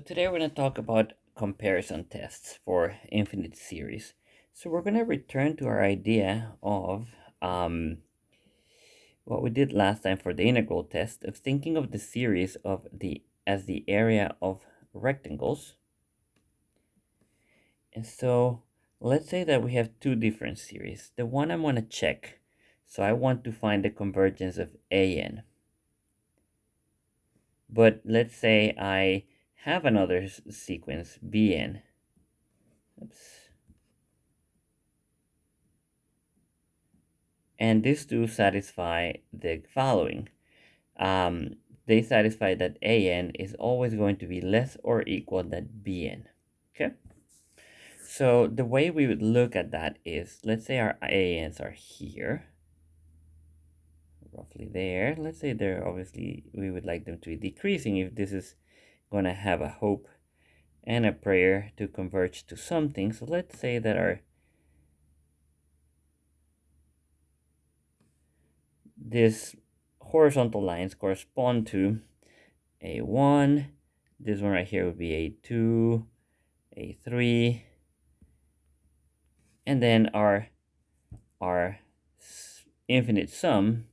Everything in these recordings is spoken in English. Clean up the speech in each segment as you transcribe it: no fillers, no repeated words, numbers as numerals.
today we're going to talk about comparison tests for infinite series. So we're going to return to our idea of what we did last time for the integral test of thinking of the series as the area of rectangles. And so let's say that we have two different series. The one I'm going to check. So I want to find the convergence of AN. But let's say I have another sequence, Bn. Oops. And these two satisfy the following. They satisfy that An is always going to be less or equal than Bn. Okay? So the way we would look at that is, let's say our Ans are here, roughly there. Let's say they're obviously, we would like them to be decreasing if this is going to have a hope and a prayer to converge to something. So let's say that these horizontal lines correspond to A1. This one right here would be A2, A3, and then our infinite sum,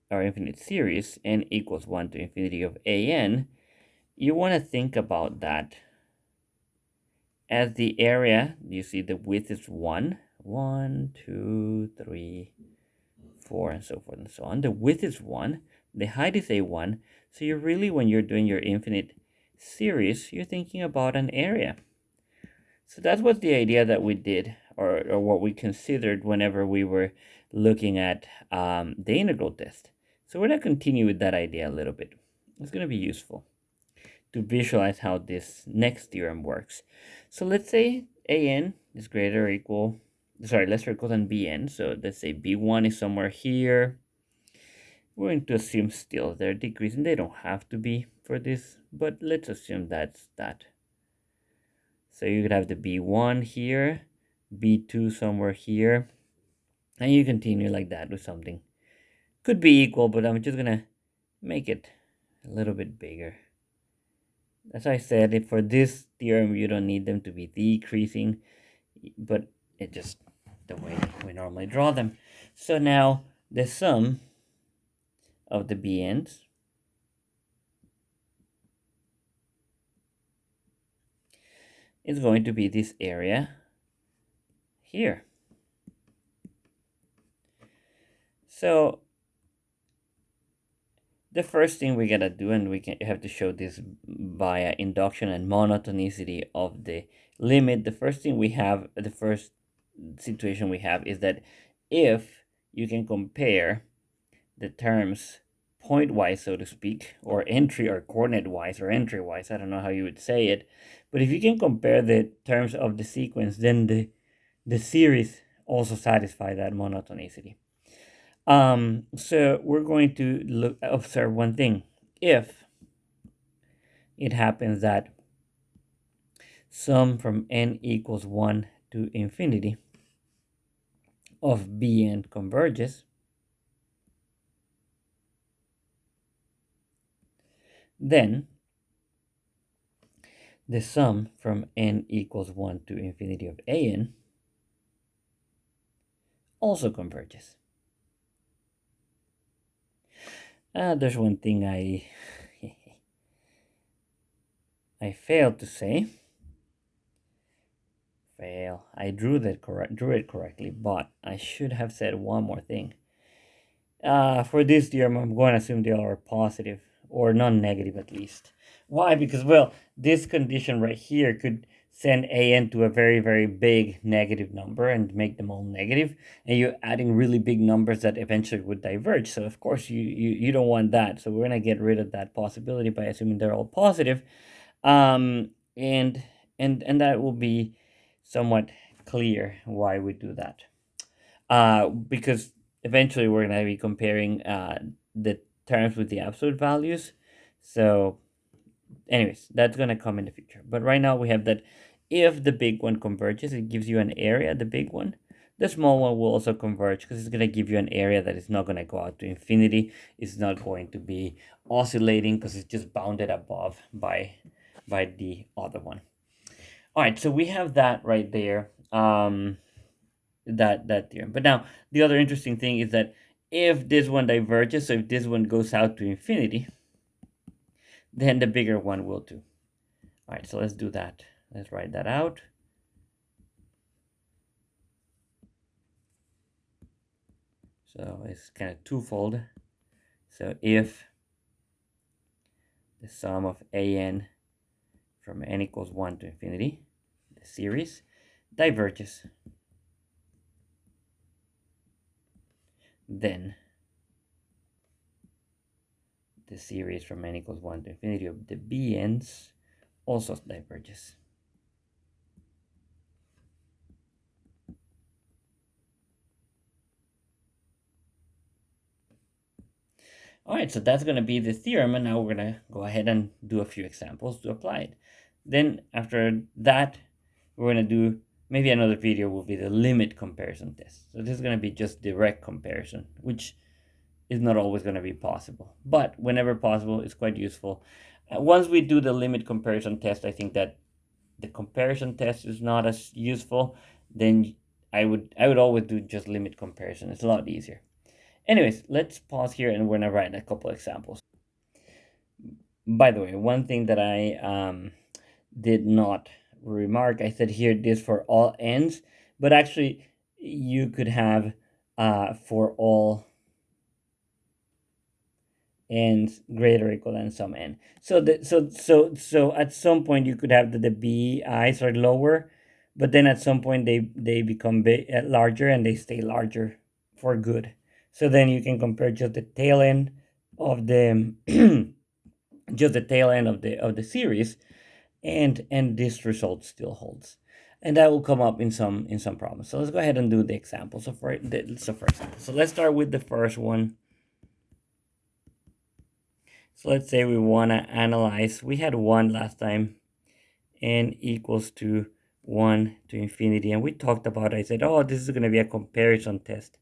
our infinite series, n equals 1 to infinity of An. You want to think about that as the area. You see the width is 1, 2, 3, 4, and so forth and so on. The width is 1, the height is A1. So you're really, when you're doing your infinite series, you're thinking about an area. So that was the idea that we did, or what we considered whenever we were looking at the integral test. So we're going to continue with that idea a little bit. It's going to be useful to visualize how this next theorem works. So let's say An is greater or equal, less or equal than Bn. So let's say B1 is somewhere here. We're going to assume still they're decreasing. They don't have to be for this, but let's assume that's that. So you could have the B1 here, B2 somewhere here, and you continue like that with something. Could be equal, but I'm just gonna make it a little bit bigger. As I said, if for this theorem you don't need them to be decreasing, but it's just the way we normally draw them. So now the sum of the BNs is going to be this area here. So the first thing we gotta do, and we have to show this via induction and monotonicity of the limit. The first thing we have, the first situation we have is that if you can compare the terms point-wise, so to speak, or entry or coordinate-wise or entry-wise, I don't know how you would say it, but if you can compare the terms of the sequence, then the series also satisfy that monotonicity. So we're going to observe one thing. If it happens that sum from n equals 1 to infinity of Bn converges, then the sum from n equals 1 to infinity of An also converges. There's one thing I failed to say. I drew it correctly, but I should have said one more thing. For this theorem, I'm going to assume they are positive or non-negative at least. Why? Because, well, this condition right here could send An to a very, very big negative number and make them all negative, and you're adding really big numbers that eventually would diverge. So of course you don't want that. So we're gonna get rid of that possibility by assuming they're all positive, and that will be somewhat clear why we do that. Because eventually we're gonna be comparing the terms with the absolute values. So anyways, that's going to come in the future. But right now we have that if the big one converges, it gives you an area, the big one. The small one will also converge because it's going to give you an area that is not going to go out to infinity. It's not going to be oscillating because it's just bounded above by by the other one. All right, so we have that right there, that theorem. But now the other interesting thing is that if this one diverges, so if this one goes out to infinity, then the bigger one will too. All right, so let's do that. Let's write that out. So it's kind of twofold. So if the sum of an from n equals 1 to infinity, the series, diverges, then the series from n equals 1 to infinity of the bn's also diverges. All right, so that's going to be the theorem, and now we're going to go ahead and do a few examples to apply it. Then after that, we're going to do, maybe another video will be the limit comparison test. So this is going to be just direct comparison, which is not always going to be possible. But whenever possible, it's quite useful. Once we do the limit comparison test, I think that the comparison test is not as useful. Then I would always do just limit comparison. It's a lot easier. Anyways, let's pause here and we're going to write a couple examples. By the way, one thing that I did not remark, I said here this for all n's, but actually you could have for all n's greater or equal than some n. So at some point you could have the bi's are lower, but then at some point they become larger and they stay larger for good. So then you can compare just the tail end of the just the tail end of the series, and this result still holds, and that will come up in some problems. So let's go ahead and do the example. So for example, so let's start with the first one. So let's say we want to analyze, we had 1 last time, n equals to 1 to infinity, and we talked about it. I said, oh, this is going to be a comparison test.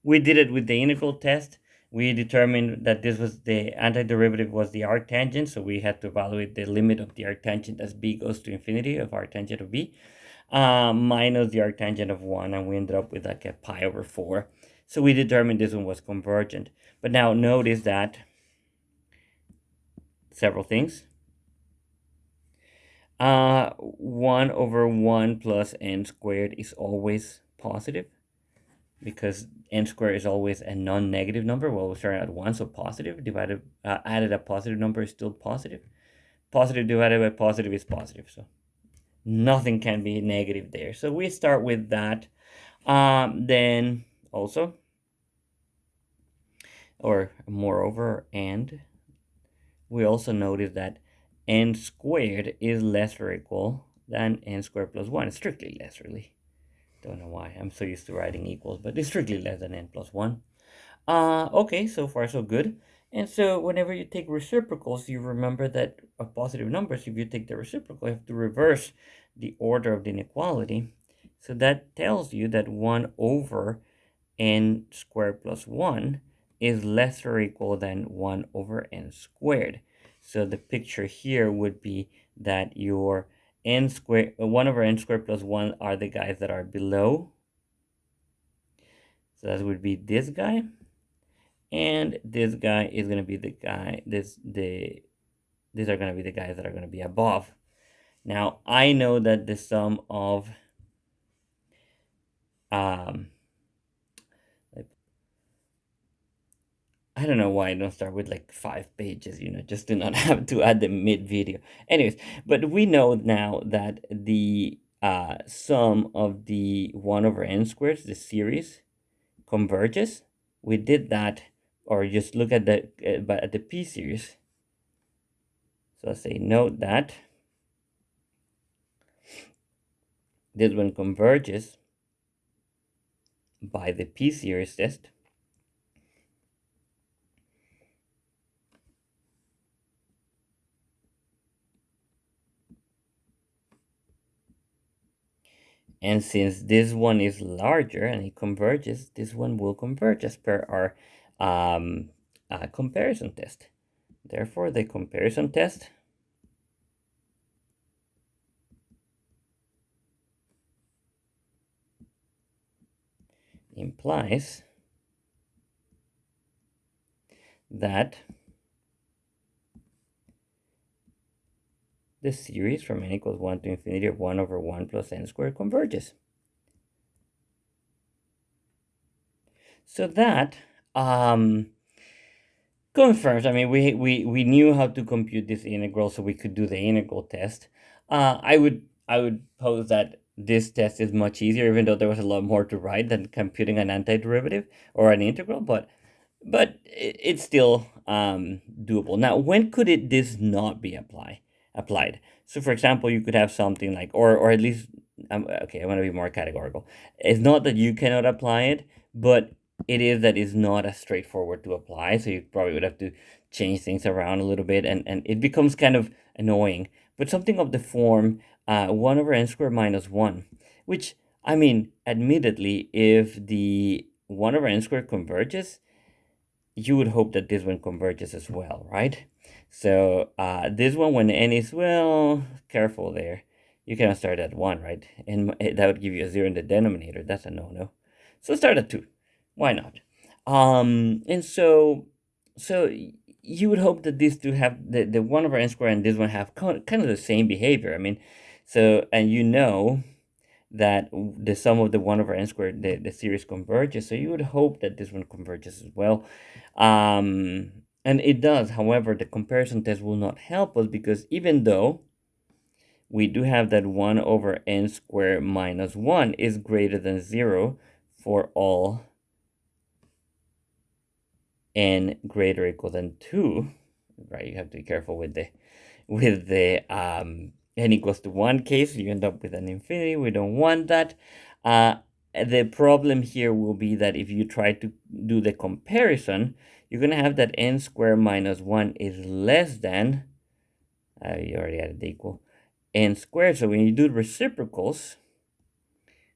We did it with the integral test. We determined that this was the antiderivative was the arctangent, so we had to evaluate the limit of the arctangent as b goes to infinity of arctangent of b, minus the arctangent of 1, and we ended up with like a pi over 4. So we determined this one was convergent. But now notice that several things. 1 over 1 plus n squared is always positive, because n squared is always a non-negative number. Well, we start at 1, so positive divided added a positive number is still positive. Positive divided by positive is positive, so nothing can be negative there. So we start with that. Then also, or moreover, and we also notice that n squared is less or equal than n squared plus 1. It's strictly less, really. Don't know why. I'm so used to writing equals, but it's strictly less than n plus 1. Okay, so far so good. And so whenever you take reciprocals, you remember that of positive numbers, if you take the reciprocal, you have to reverse the order of the inequality. So that tells you that 1 over n squared plus 1 is less or equal than 1 over n squared. So the picture here would be that your n squared, 1 over n squared plus 1 are the guys that are below. So that would be this guy. And this guy is going to be the guy, these are going to be the guys that are going to be above. Now, I know that the sum of I don't know why I don't start with like 5 pages, just to not have to add the mid video. Anyways, but we know now that the sum of the 1 over n squared, the series, converges. We did that, or just look at the p series. So I say note that this one converges by the p series test. And since this one is larger and it converges, this one will converge as per our comparison test. Therefore, the comparison test implies that the series from n equals 1 to infinity of 1 over 1 plus n squared converges. So that confirms, I mean, we knew how to compute this integral, so we could do the integral test. I would pose that this test is much easier, even though there was a lot more to write than computing an antiderivative or an integral, but it's still doable. Now, when could this not be applied? So, for example, you could have something like, or at least, okay, I want to be more categorical. It's not that you cannot apply it, but it is that it's not as straightforward to apply. So you probably would have to change things around a little bit, and it becomes kind of annoying. But something of the form 1 over n squared minus 1, which, I mean, admittedly, if the 1 over n squared converges, you would hope that this one converges as well, right? So this one, when n is, well, careful there. You cannot start at 1, right? And that would give you a 0 in the denominator. That's a no-no. So start at 2. Why not? And so you would hope that these two have the 1 over n squared and this one have kind of the same behavior. I mean, so, and you know that the sum of the 1 over n squared, the series converges. So you would hope that this one converges as well. And it does. However, the comparison test will not help us, because even though we do have that 1 over n squared minus 1 is greater than 0 for all n greater or equal than 2, right? You have to be careful with the n equals to 1 case. You end up with an infinity. We don't want that. The problem here will be that if you try to do the comparison, you're going to have that n squared minus 1 is less than, you already added the equal, n squared. So when you do reciprocals,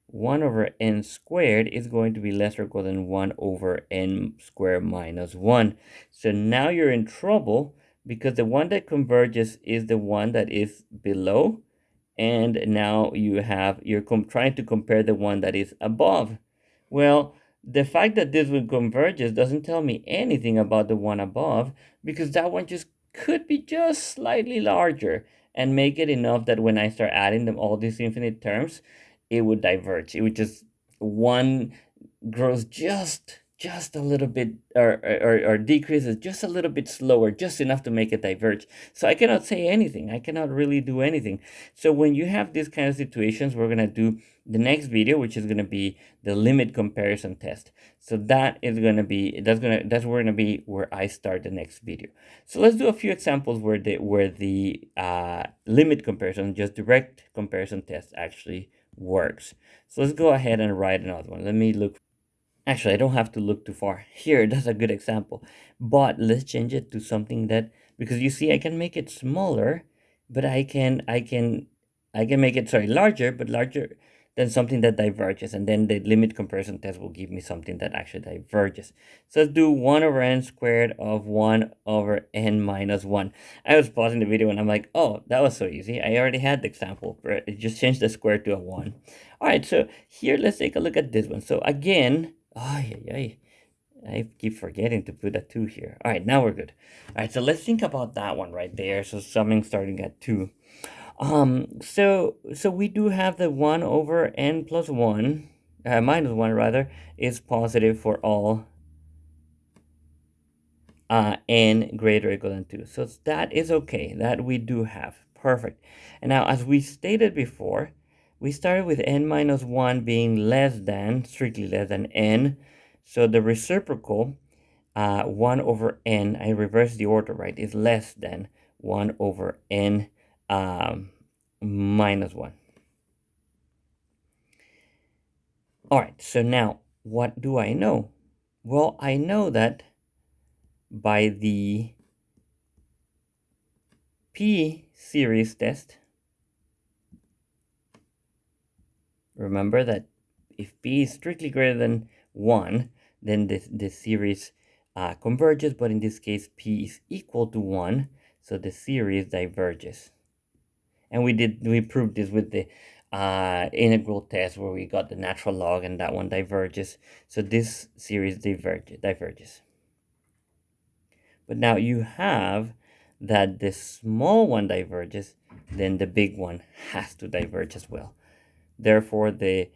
1 over n squared is going to be less or equal than 1 over n squared minus 1. So now you're in trouble, because the one that converges is the one that is below, and now you're trying to compare the one that is above. Well, the fact that this one converges doesn't tell me anything about the one above, because that one just could be just slightly larger and make it enough that when I start adding them all these infinite terms, it would diverge. It would just, one grows just a little bit, or decreases just a little bit slower, just enough to make it diverge. So I cannot say anything. I cannot really do anything. So when you have these kind of situations, we're going to do the next video, which is going to be the limit comparison test. So that is going to be, where I start the next video. So let's do a few examples where the limit comparison, just direct comparison test, actually works. So let's go ahead and write another one. Let me look. Actually, I don't have to look too far. Here, that's a good example. But let's change it to something that, because you see, I can make it smaller, but I can make it, larger, but larger than something that diverges. And then the limit comparison test will give me something that actually diverges. So let's do 1 over n squared of 1 over n minus 1. I was pausing the video and I'm like, oh, that was so easy. I already had the example. Right? Just change the square to a 1. All right, so here, let's take a look at this one. So again, I keep forgetting to put a 2 here. All right, now we're good. All right, so let's think about that one right there. So summing starting at 2. So we do have the 1 over n plus 1, minus 1 rather, is positive for all n greater or equal than 2. So that is okay. That we do have. Perfect. And now, as we stated before, we started with n minus 1 being strictly less than n. So the reciprocal, 1 over n, I reverse the order, right, is less than 1 over n minus 1. All right, so now, what do I know? Well, I know that by the p-series test, remember that if p is strictly greater than 1, then the series converges, but in this case, p is equal to 1, so the series diverges. And we proved this with the integral test where we got the natural log and that one diverges. So this series diverges. But now you have that the small one diverges, then the big one has to diverge as well. Therefore, the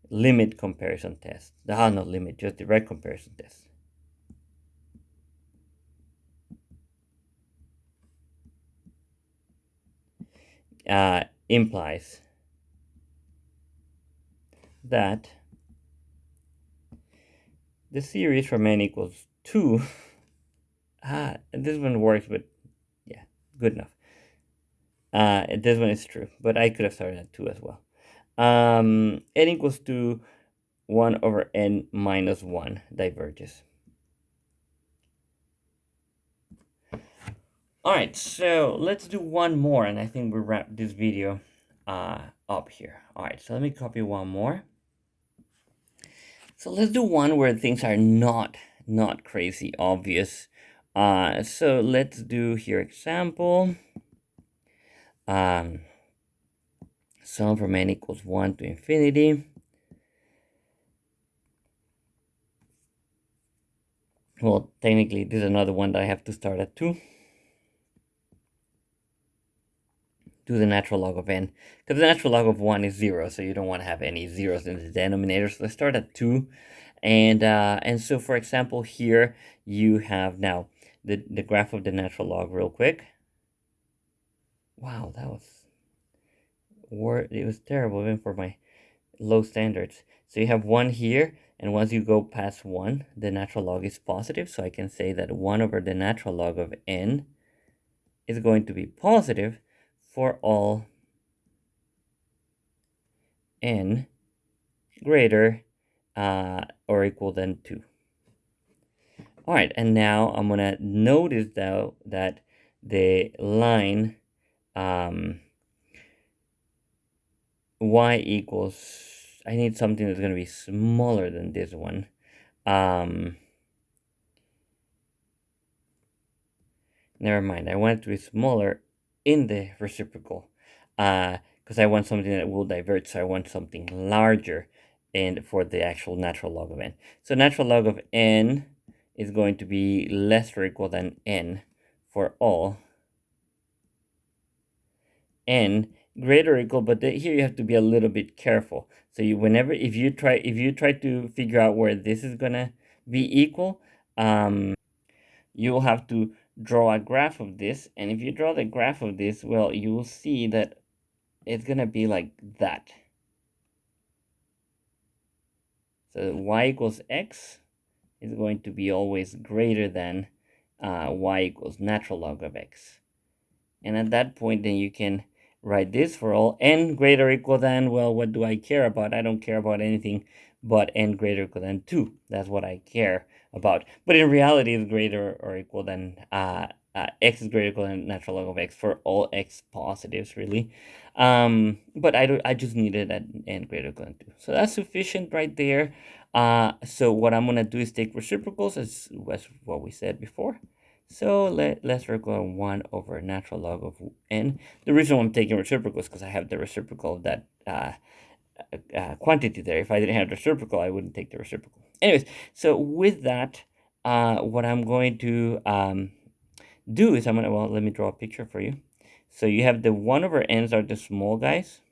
limit comparison test, not limit, just direct comparison test, implies that the series from n equals 2, this one works, but yeah, good enough. This one is true, but I could have started at 2 as well. N equals to 1 over n minus 1 diverges. All right, so let's do one more, and I think we'll wrap this video up here. All right, so let me copy one more. So let's do one where things are not crazy obvious. So let's do here example. Sum from n equals 1 to infinity. Well, technically, this is another one that I have to start at 2. Do the natural log of n, because the natural log of 1 is 0, so you don't want to have any zeros in the denominator. So let's start at 2. And so, for example, here you have now the graph of the natural log real quick. Wow, it was terrible even for my low standards. So you have 1 here, and once you go past 1, the natural log is positive. So I can say that 1 over the natural log of n is going to be positive for all n greater or equal than 2. All right, and now I'm going to notice, though, that the line y equals, I need something that's going to be smaller than this one. Never mind, I want it to be smaller in the reciprocal because I want something that will diverge, so I want something larger and for the actual natural log of n. So natural log of n is going to be less or equal than n for all n greater or equal, but here you have to be a little bit careful. So if you try to figure out where this is gonna be equal, you will have to draw a graph of this, and if you draw the graph of this, well, you will see that it's gonna be like that. So y equals x is going to be always greater than y equals natural log of x. And at that point, then you can write this for all n greater or equal than, well, what do I care about? I don't care about anything but n greater or equal than 2. That's what I care about. But in reality, it's greater or equal than x is greater or equal than natural log of x for all x positives, really. But I just needed an n greater or equal than 2. So that's sufficient right there. So what I'm going to do is take reciprocals, as what we said before. So let's recall 1 over natural log of n. The reason why I'm taking reciprocal is because I have the reciprocal of that quantity there. If I didn't have the reciprocal, I wouldn't take the reciprocal. Anyways, so with that, what I'm going to do is let me draw a picture for you. So you have the 1 over n's are the small guys.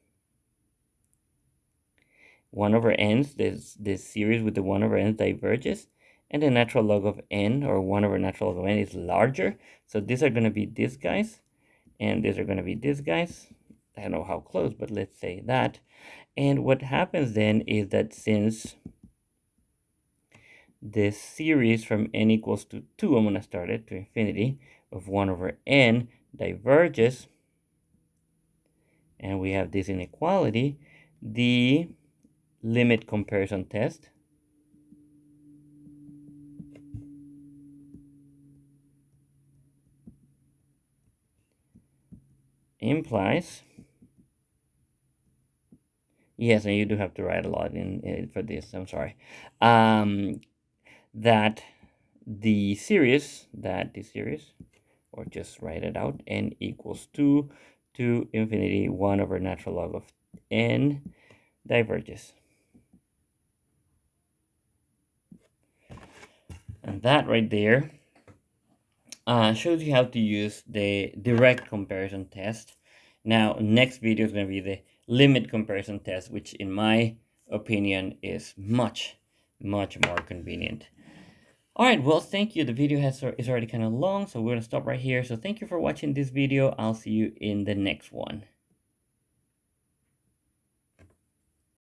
1 over n's, this series with the 1 over n diverges. And the natural log of n, or 1 over natural log of n, is larger. So these are going to be these guys, and these are going to be these guys. I don't know how close, but let's say that. And what happens then is that since this series from n equals to 2, I'm going to start it to infinity, of 1 over n diverges, and we have this inequality, the limit comparison test implies, yes, and you do have to write a lot in for this, I'm sorry, that the series, or just write it out, n equals 2 to infinity 1 over natural log of n diverges. And that right there shows you how to use the direct comparison test. Now, next video is going to be the limit comparison test, which in my opinion is much more convenient. All right, well, thank you. The video is already kind of long, so we're going to stop right here. So thank you for watching this video. I'll see you in the next one.